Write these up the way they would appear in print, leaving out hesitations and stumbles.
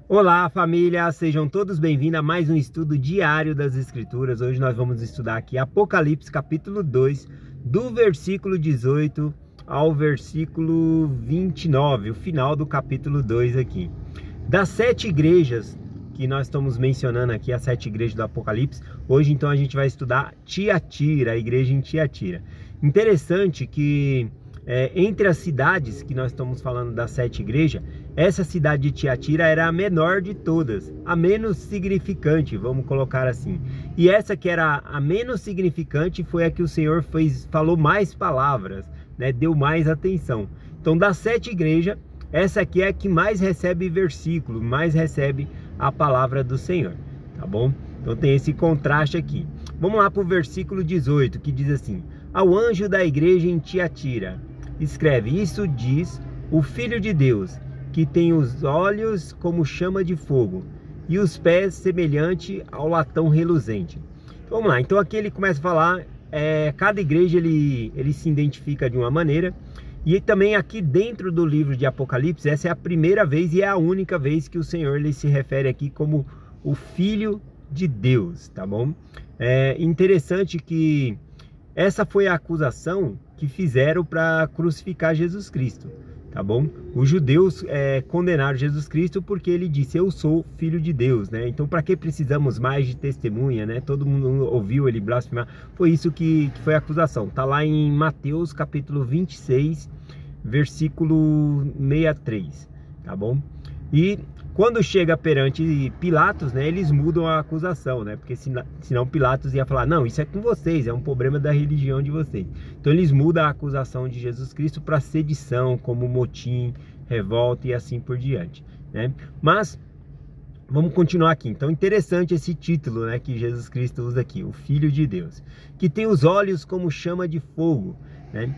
Olá família, sejam todos bem-vindos a mais um estudo diário das Escrituras. Hoje nós vamos estudar aqui Apocalipse capítulo 2, do versículo 18 ao versículo 29, o final do capítulo 2 aqui. Das 7 igrejas que nós estamos mencionando aqui, as 7 igrejas do Apocalipse, hoje então a gente vai estudar Tiatira, a igreja em Tiatira. Interessante que entre as cidades que nós estamos falando das 7 igrejas, essa cidade de Tiatira era a menor de todas, a menos significante, vamos colocar assim. E essa que era a menos significante foi a que o Senhor falou mais palavras, né? Deu mais atenção. Então das 7 igrejas, essa aqui é a que mais recebe versículo, mais recebe a palavra do Senhor, tá bom? Então tem esse contraste aqui. Vamos lá para o versículo 18, que diz assim: ao anjo da igreja em Tiatira escreve: isso diz o Filho de Deus, que tem os olhos como chama de fogo e os pés semelhante ao latão reluzente. Então, vamos lá, então aqui ele começa a falar, cada igreja ele se identifica de uma maneira. E também aqui dentro do livro de Apocalipse, essa é a primeira vez e é a única vez que o Senhor ele se refere aqui como o Filho de Deus, tá bom? É interessante que essa foi a acusação que fizeram para crucificar Jesus Cristo, tá bom? Os judeus condenaram Jesus Cristo porque ele disse: eu sou filho de Deus, né? Então para que precisamos mais de testemunha, né? Todo mundo ouviu ele blasfemar. Foi isso que foi a acusação. Tá lá em Mateus capítulo 26, versículo 63, tá bom? E quando chega perante Pilatos, né, eles mudam a acusação, né? Porque senão Pilatos ia falar: não, isso é com vocês, é um problema da religião de vocês. Então eles mudam a acusação de Jesus Cristo para sedição, como motim, revolta e assim por diante, né? Mas vamos continuar aqui. Então interessante esse título, né, que Jesus Cristo usa aqui, o Filho de Deus, que tem os olhos como chama de fogo, né?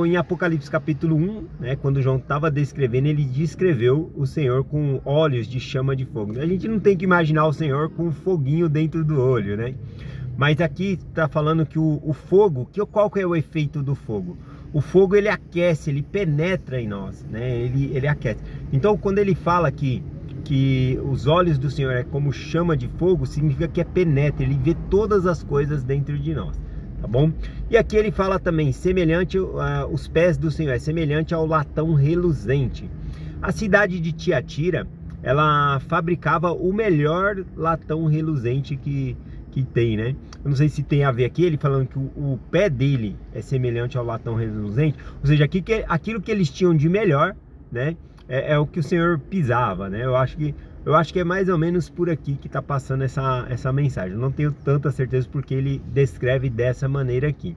Em Apocalipse capítulo 1, né, quando João estava descrevendo, ele descreveu o Senhor com olhos de chama de fogo. A gente não tem que imaginar o Senhor com um foguinho dentro do olho, né? Mas aqui está falando que o fogo, qual que é o efeito do fogo? O fogo ele aquece, ele penetra em nós, né? Ele aquece. Então quando ele fala que os olhos do Senhor é como chama de fogo, significa que penetra, ele vê todas as coisas dentro de nós, tá bom? E aqui ele fala também, semelhante, os pés do Senhor é semelhante ao latão reluzente. A cidade de Tiatira, ela fabricava o melhor latão reluzente que tem, né? Eu não sei se tem a ver aqui, ele falando que o pé dele é semelhante ao latão reluzente, ou seja, aquilo que eles tinham de melhor, né? É o que o Senhor pisava, né? Eu acho que é mais ou menos por aqui que está passando essa mensagem. Eu não tenho tanta certeza porque ele descreve dessa maneira aqui.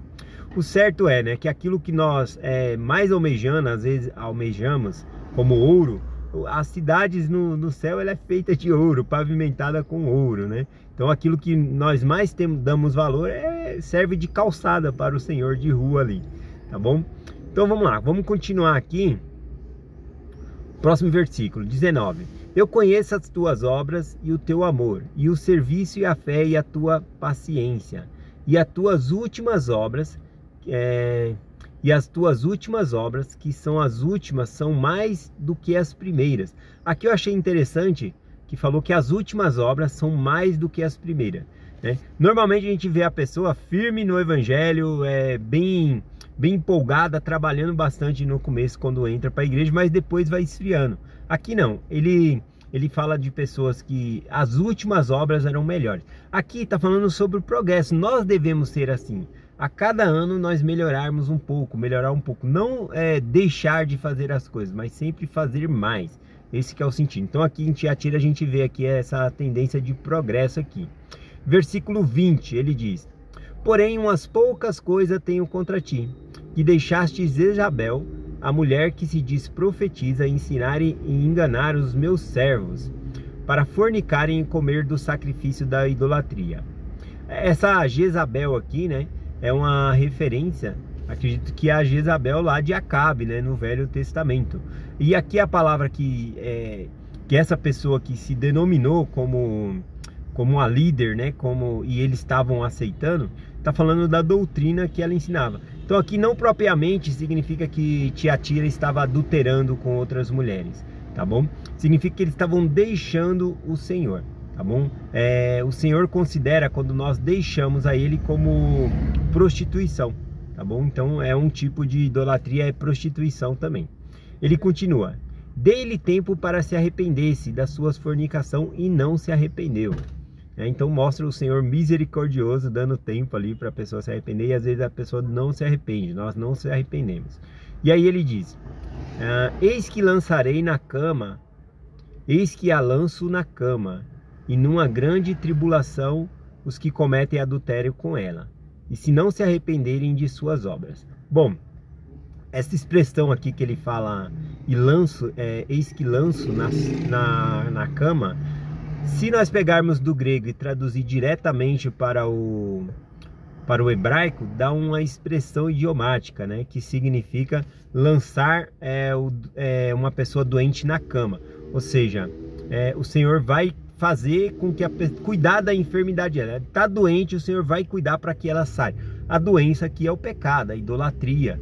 O certo é, né, que aquilo que nós mais almejando, às vezes almejamos, como ouro, as cidades no céu ela é feita de ouro, pavimentada com ouro, né? Então aquilo que nós mais damos valor serve de calçada para o Senhor de rua ali, tá bom? Então vamos lá, vamos continuar aqui. Próximo versículo, 19. Eu conheço as tuas obras e o teu amor, e o serviço e a fé e a tua paciência, e as tuas últimas obras, que são as últimas, são mais do que as primeiras. Aqui eu achei interessante que falou que as últimas obras são mais do que as primeiras, né? Normalmente a gente vê a pessoa firme no evangelho, bem empolgada, trabalhando bastante no começo quando entra para a igreja, mas depois vai esfriando. Aqui não, ele fala de pessoas que as últimas obras eram melhores. Aqui está falando sobre o progresso. Nós devemos ser assim. A cada ano nós melhorar um pouco, não deixar de fazer as coisas, mas sempre fazer mais. Esse que é o sentido. Então aqui em Tiatira a gente vê aqui essa tendência de progresso aqui. Versículo 20, ele diz: porém umas poucas coisas tenho contra ti, que deixaste Jezabel, a mulher que se diz profetiza, ensinar e enganar os meus servos, para fornicarem e comer do sacrifício da idolatria. Essa Jezabel aqui, né, é uma referência, acredito que é a Jezabel lá de Acabe, né, no Velho Testamento. E aqui a palavra que essa pessoa que se denominou como a líder, né, e eles estavam aceitando, está falando da doutrina que ela ensinava. Então aqui não propriamente significa que Tiatira estava adulterando com outras mulheres, tá bom? Significa que eles estavam deixando o Senhor, tá bom? O Senhor considera quando nós deixamos a Ele como prostituição, tá bom? Então é um tipo de idolatria, é prostituição também. Ele continua: dê-lhe tempo para se arrepender-se da sua fornicação, e não se arrependeu. Então mostra o Senhor misericordioso, dando tempo ali para a pessoa se arrepender, e às vezes a pessoa não se arrepende, nós não se arrependemos. E aí ele diz: eis que lançarei na cama, eis que a lanço na cama, e numa grande tribulação os que cometem adultério com ela, e se não se arrependerem de suas obras. Bom, essa expressão aqui que ele fala, e lanço, eis que lanço na cama, se nós pegarmos do grego e traduzir diretamente para o hebraico, dá uma expressão idiomática, né, que significa lançar uma pessoa doente na cama. Ou seja, o Senhor vai fazer com que cuidar da enfermidade dela. Ela está doente, o Senhor vai cuidar para que ela saia. A doença aqui é o pecado, a idolatria,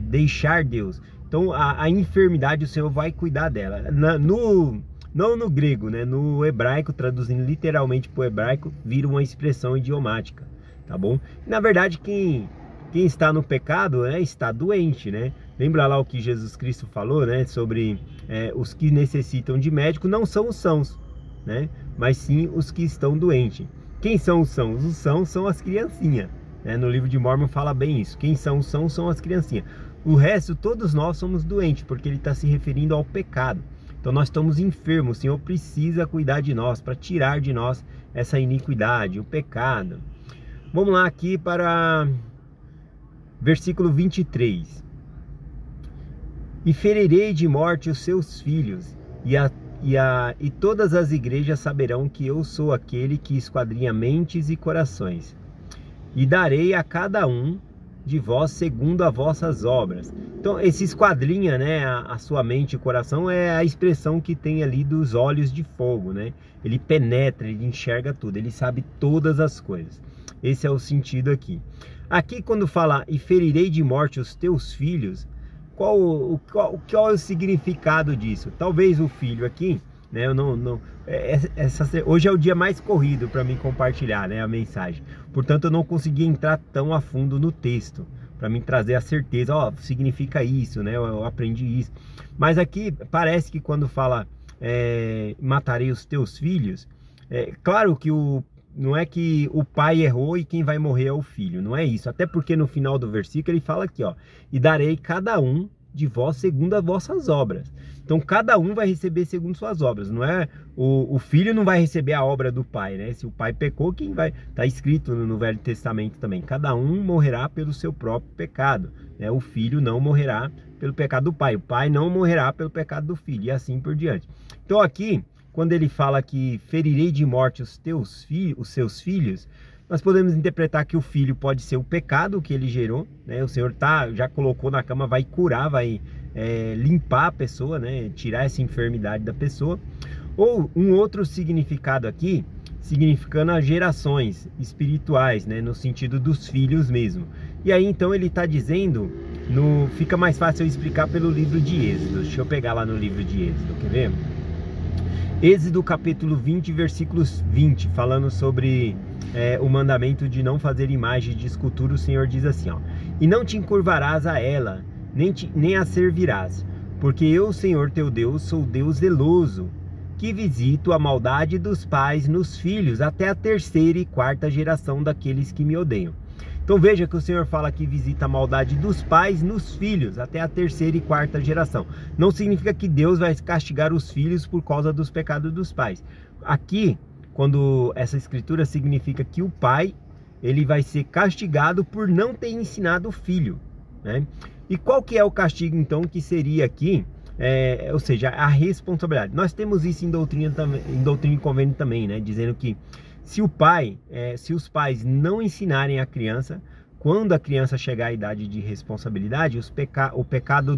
deixar Deus. Então a enfermidade o Senhor vai cuidar dela. Não no grego, né? No hebraico, traduzindo literalmente para o hebraico, vira uma expressão idiomática, tá bom? Na verdade, quem está no pecado, está doente, né? Lembra lá o que Jesus Cristo falou, né? Sobre os que necessitam de médico não são os sãos, né? Mas sim os que estão doentes. Quem são os sãos? Os sãos são as criancinhas, né? No livro de Mórmon fala bem isso. Quem são os sãos são as criancinhas. O resto, todos nós somos doentes, porque ele está se referindo ao pecado. Então nós estamos enfermos, o Senhor precisa cuidar de nós, para tirar de nós essa iniquidade, o pecado. Vamos lá aqui para versículo 23. E ferirei de morte os seus filhos, e todas as igrejas saberão que eu sou aquele que esquadrinha mentes e corações. E darei a cada um de vós segundo as vossas obras. Então esse esquadrinha, né, a sua mente e coração, é a expressão que tem ali dos olhos de fogo, né? Ele penetra, ele enxerga tudo, ele sabe todas as coisas. Esse é o sentido aqui. Aqui quando fala e ferirei de morte os teus filhos, qual é o significado disso? Talvez o filho aqui, né, hoje é o dia mais corrido para mim compartilhar, né, a mensagem. Portanto, eu não consegui entrar tão a fundo no texto para mim trazer a certeza, significa isso, né? Eu aprendi isso. Mas aqui parece que quando fala matarei os teus filhos, claro que não é que o pai errou e quem vai morrer é o filho, não é isso. Até porque no final do versículo ele fala aqui, e darei cada um de vós segundo as vossas obras. Então cada um vai receber segundo suas obras. Não é o filho não vai receber a obra do pai, né? Se o pai pecou, quem vai? Está escrito no Velho Testamento também. Cada um morrerá pelo seu próprio pecado, né? O filho não morrerá pelo pecado do pai. O pai não morrerá pelo pecado do filho, e assim por diante. Então aqui, quando ele fala que ferirei de morte os seus filhos, nós podemos interpretar que o filho pode ser o pecado que ele gerou, né? O Senhor já colocou na cama, vai curar, vai limpar a pessoa, né? Tirar essa enfermidade da pessoa. Ou um outro significado aqui, significando as gerações espirituais, né? No sentido dos filhos mesmo. E aí então ele está dizendo, fica mais fácil eu explicar pelo livro de Êxodo. Deixa eu pegar lá no livro de Êxodo, quer ver? Êxodo capítulo 20, versículos 20, falando sobre o mandamento de não fazer imagem de escultura. O Senhor diz assim, e não te encurvarás a ela, nem a servirás, porque eu, Senhor teu Deus, sou Deus zeloso, que visito a maldade dos pais nos filhos, até a 3ª e 4ª geração daqueles que me odeiam. Então veja que o Senhor fala que visita a maldade dos pais nos filhos, até a 3ª e 4ª geração. Não significa que Deus vai castigar os filhos por causa dos pecados dos pais. Aqui, quando essa escritura significa que o pai, ele vai ser castigado por não ter ensinado o filho, né? E qual que é o castigo então que seria aqui? Ou seja, a responsabilidade. Nós temos isso em Doutrina e Convênio também, né? Dizendo que se os pais não ensinarem a criança, quando a criança chegar à idade de responsabilidade, o pecado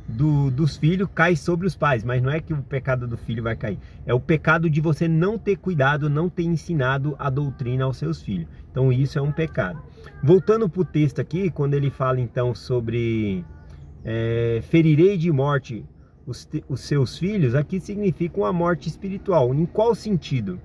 dos filhos cai sobre os pais. Mas não é que o pecado do filho vai cair, é o pecado de você não ter cuidado, não ter ensinado a doutrina aos seus filhos. Então isso é um pecado. Voltando para o texto aqui, quando ele fala então sobre ferirei de morte os seus filhos, aqui significa uma morte espiritual. Em qual sentido?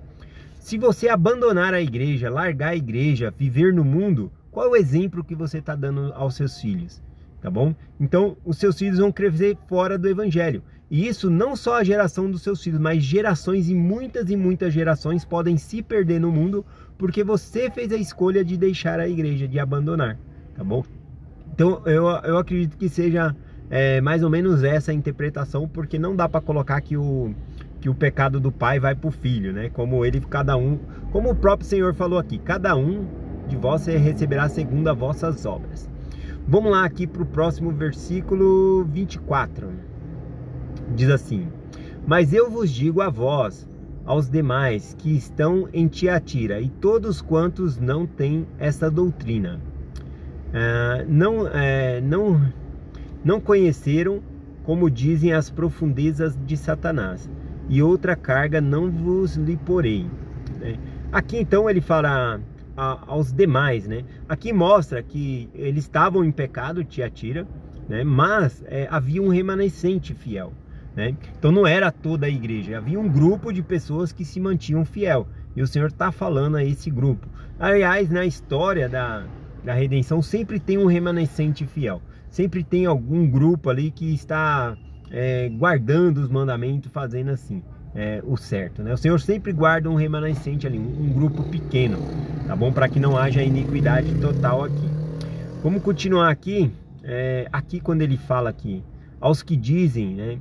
Se você abandonar a igreja, largar a igreja, viver no mundo, qual é o exemplo que você está dando aos seus filhos? Tá bom? Então, os seus filhos vão crescer fora do evangelho. E isso não só a geração dos seus filhos, mas gerações e muitas gerações podem se perder no mundo porque você fez a escolha de deixar a igreja, de abandonar. Tá bom? Então, eu acredito que seja mais ou menos essa a interpretação, porque não dá para colocar que o pecado do pai vai para o filho, né? Como o próprio Senhor falou aqui, cada um de vós receberá segundo as vossas obras. Vamos lá aqui para o próximo versículo 24. Diz assim: mas eu vos digo a vós, aos demais que estão em Tiatira, e todos quantos não têm essa doutrina, não conheceram, como dizem, as profundezas de Satanás, e outra carga não vos lhe porei. Aqui então ele fala aos demais, né? Aqui mostra que eles estavam em pecado, Tiatira, né? Mas havia um remanescente fiel, né? Então não era toda a igreja, havia um grupo de pessoas que se mantinham fiel, e o Senhor está falando a esse grupo. Aliás, na história da redenção sempre tem um remanescente fiel, sempre tem algum grupo ali que está guardando os mandamentos, fazendo assim o certo, né? O Senhor sempre guarda um remanescente ali, um grupo pequeno, tá bom? Para que não haja iniquidade total aqui. Vamos continuar aqui. Aqui quando ele fala aqui, aos que dizem, né?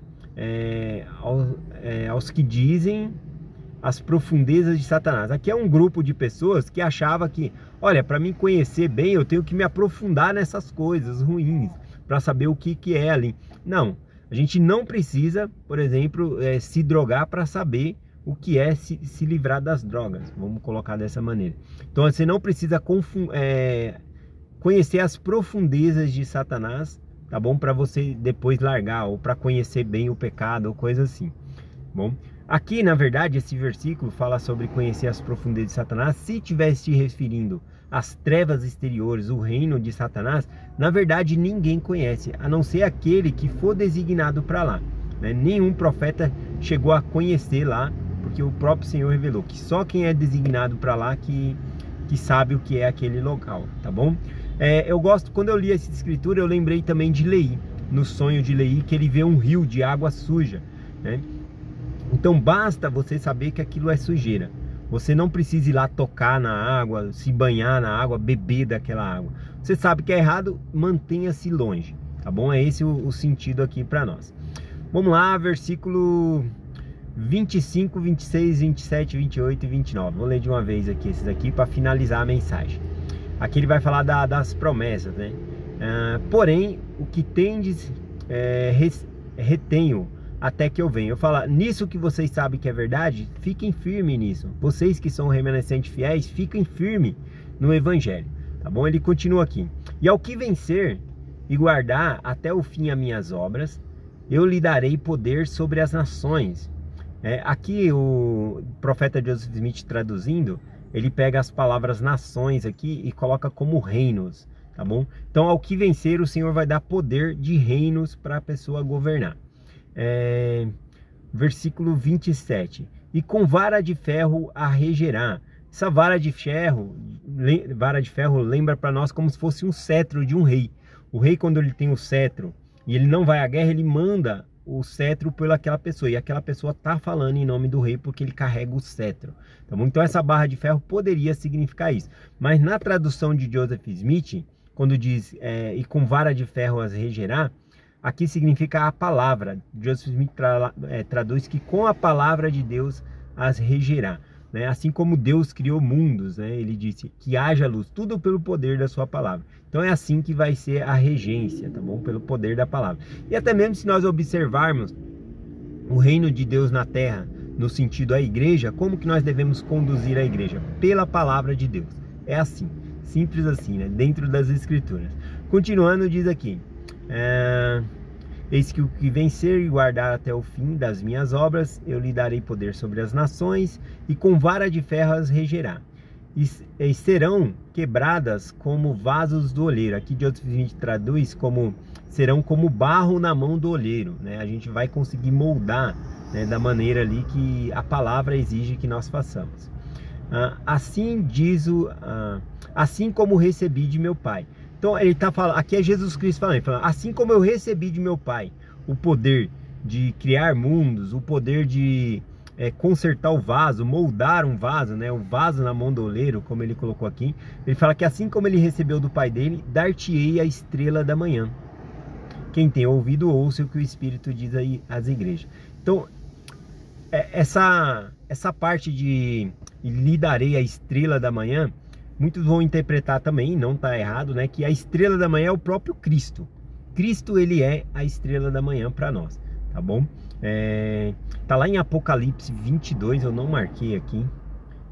Aos que dizem as profundezas de Satanás. Aqui é um grupo de pessoas que achava que, olha, para me conhecer bem, eu tenho que me aprofundar nessas coisas ruins, para saber o que é ali. Não. A gente não precisa, por exemplo, se drogar para saber o que é se livrar das drogas. Vamos colocar dessa maneira. Então você não precisa conhecer as profundezas de Satanás, tá bom? Para você depois largar, ou para conhecer bem o pecado, ou coisa assim. Bom, aqui na verdade esse versículo fala sobre conhecer as profundezas de Satanás. Se estivesse se referindo às trevas exteriores, o reino de Satanás, na verdade ninguém conhece, a não ser aquele que for designado para lá, né? Nenhum profeta chegou a conhecer lá, porque o próprio Senhor revelou que só quem é designado para lá que sabe o que é aquele local, tá bom? Eu gosto, quando eu li essa escritura, eu lembrei também de Leí, no sonho de Leí, que ele vê um rio de água suja, né? Então basta você saber que aquilo é sujeira. Você não precisa ir lá tocar na água, se banhar na água, beber daquela água. Você sabe que é errado, mantenha-se longe, tá bom? É esse o sentido aqui para nós. Vamos lá, versículo 25, 26, 27, 28 e 29. Vou ler de uma vez aqui esses aqui para finalizar a mensagem. Aqui ele vai falar das promessas, né? Porém, o que tendes, retenho até que eu venha. Eu falo, nisso que vocês sabem que é verdade, fiquem firmes nisso. Vocês que são remanescentes fiéis, fiquem firmes no evangelho, tá bom? Ele continua aqui: e ao que vencer e guardar até o fim as minhas obras, eu lhe darei poder sobre as nações. Aqui o profeta Joseph Smith traduzindo, ele pega as palavras nações aqui e coloca como reinos, tá bom? Então ao que vencer, o Senhor vai dar poder de reinos para a pessoa governar. Versículo 27: e com vara de ferro a regerá. Essa vara de ferro lembra para nós como se fosse um cetro de um rei. O rei, quando ele tem o cetro e ele não vai à guerra, ele manda o cetro pelaquela pessoa, e aquela pessoa está falando em nome do rei porque ele carrega o cetro, tá bom? Então essa barra de ferro poderia significar isso, mas na tradução de Joseph Smith, quando diz e com vara de ferro as regerá, aqui significa a palavra. Joseph Smith traduz que com a palavra de Deus as regerá, né? Assim como Deus criou mundos, né? Ele disse que haja luz, tudo pelo poder da sua palavra. Então é assim que vai ser a regência, tá bom? Pelo poder da palavra. E até mesmo se nós observarmos o reino de Deus na terra, no sentido a igreja, como que nós devemos conduzir a igreja? Pela palavra de Deus. É assim, simples assim, né? Dentro das escrituras. Continuando, diz aqui: eis que o que vencer e guardar até o fim das minhas obras, eu lhe darei poder sobre as nações, e com vara de ferro as regerá. e serão quebradas como vasos do olheiro. Aqui de outros vídeos traduz como serão como barro na mão do olheiro, né? A gente vai conseguir moldar, né, da maneira ali que a palavra exige que nós façamos. Assim assim como recebi de meu Pai. Então ele está falando, aqui é Jesus Cristo falando, assim como eu recebi de meu Pai o poder de criar mundos, o poder de consertar o vaso, moldar um vaso, né? O vaso na mão do oleiro, como ele colocou aqui. Ele fala que assim como ele recebeu do Pai dele, dar-te-ei a estrela da manhã. Quem tem ouvido, ouça o que o Espírito diz aí às igrejas. Então, essa parte de lhe darei a estrela da manhã, muitos vão interpretar também, não está errado, né? Que a estrela da manhã é o próprio Cristo. Cristo, ele é a estrela da manhã para nós, tá bom? Tá lá em Apocalipse 22, eu não marquei aqui,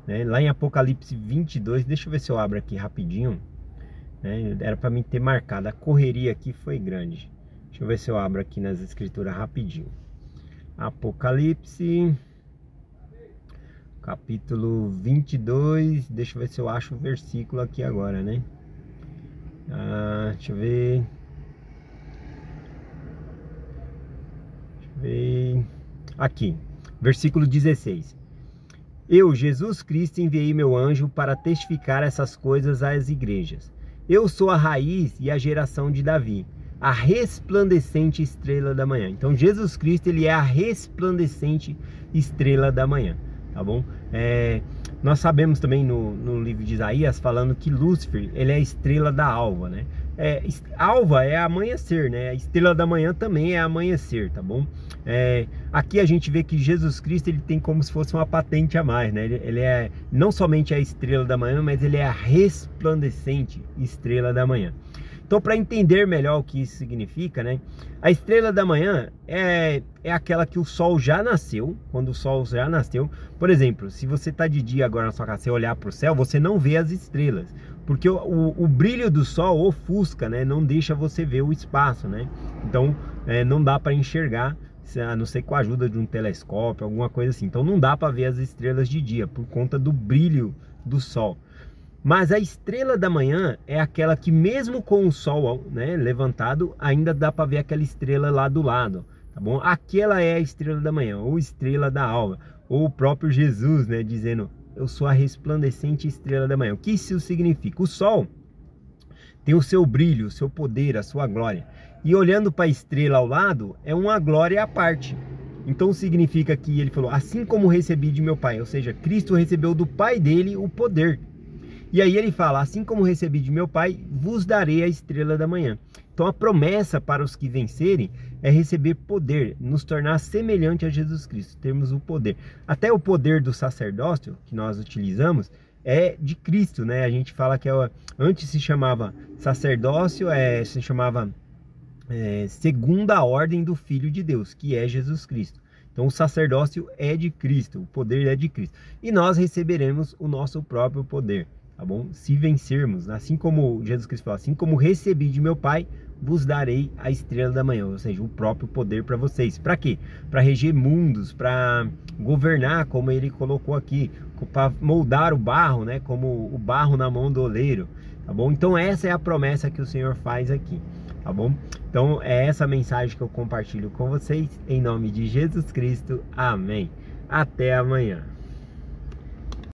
né? Lá em Apocalipse 22, deixa eu ver se eu abro aqui rapidinho, né? Era para mim ter marcado, a correria aqui foi grande. Deixa eu ver se eu abro aqui nas escrituras rapidinho. Apocalipse, capítulo 22, deixa eu ver se eu acho o versículo aqui agora, né? Deixa eu ver. Aqui, versículo 16. Eu, Jesus Cristo, enviei meu anjo para testificar essas coisas às igrejas. Eu sou a raiz e a geração de Davi, a resplandecente estrela da manhã. Então Jesus Cristo, ele é a resplandecente estrela da manhã, tá bom? Nós sabemos também no livro de Isaías, falando que Lúcifer, ele é a estrela da alva, né? Alva é amanhecer, né? A estrela da manhã também é amanhecer, tá bom? Aqui a gente vê que Jesus Cristo, ele tem como se fosse uma patente a mais, né? Ele é não somente a estrela da manhã, mas ele é a resplandecente estrela da manhã. Então, para entender melhor o que isso significa, né? A estrela da manhã é aquela que o sol já nasceu, quando o sol já nasceu. Por exemplo, se você está de dia agora na sua casa, você olhar para o céu, você não vê as estrelas, porque o brilho do sol ofusca, né? Não deixa você ver o espaço, né? Então, não dá para enxergar, a não ser com a ajuda de um telescópio, alguma coisa assim. Então, não dá para ver as estrelas de dia, por conta do brilho do sol. Mas a estrela da manhã é aquela que mesmo com o sol, né, levantado, ainda dá para ver aquela estrela lá do lado, tá bom? Aquela é a estrela da manhã, ou estrela da alva, ou o próprio Jesus, né, dizendo, eu sou a resplandecente estrela da manhã. O que isso significa? O sol tem o seu brilho, o seu poder, a sua glória. E olhando para a estrela ao lado, é uma glória à parte. Então significa que ele falou, assim como recebi de meu Pai, ou seja, Cristo recebeu do Pai dele o poder. E aí ele fala, assim como recebi de meu Pai, vos darei a estrela da manhã. Então a promessa para os que vencerem é receber poder, nos tornar semelhante a Jesus Cristo, termos o poder. Até o poder do sacerdócio que nós utilizamos é de Cristo, né? A gente fala que antes se chamava sacerdócio, se chamava segunda ordem do Filho de Deus, que é Jesus Cristo. Então o sacerdócio é de Cristo, o poder é de Cristo. E nós receberemos o nosso próprio poder, tá bom? Se vencermos, assim como Jesus Cristo falou, assim como recebi de meu Pai, vos darei a estrela da manhã, ou seja, o próprio poder para vocês. Para quê? Para reger mundos, para governar, como ele colocou aqui, para moldar o barro, né? Como o barro na mão do oleiro, tá bom? Então essa é a promessa que o Senhor faz aqui, tá bom? Então é essa mensagem que eu compartilho com vocês, em nome de Jesus Cristo, amém. Até amanhã.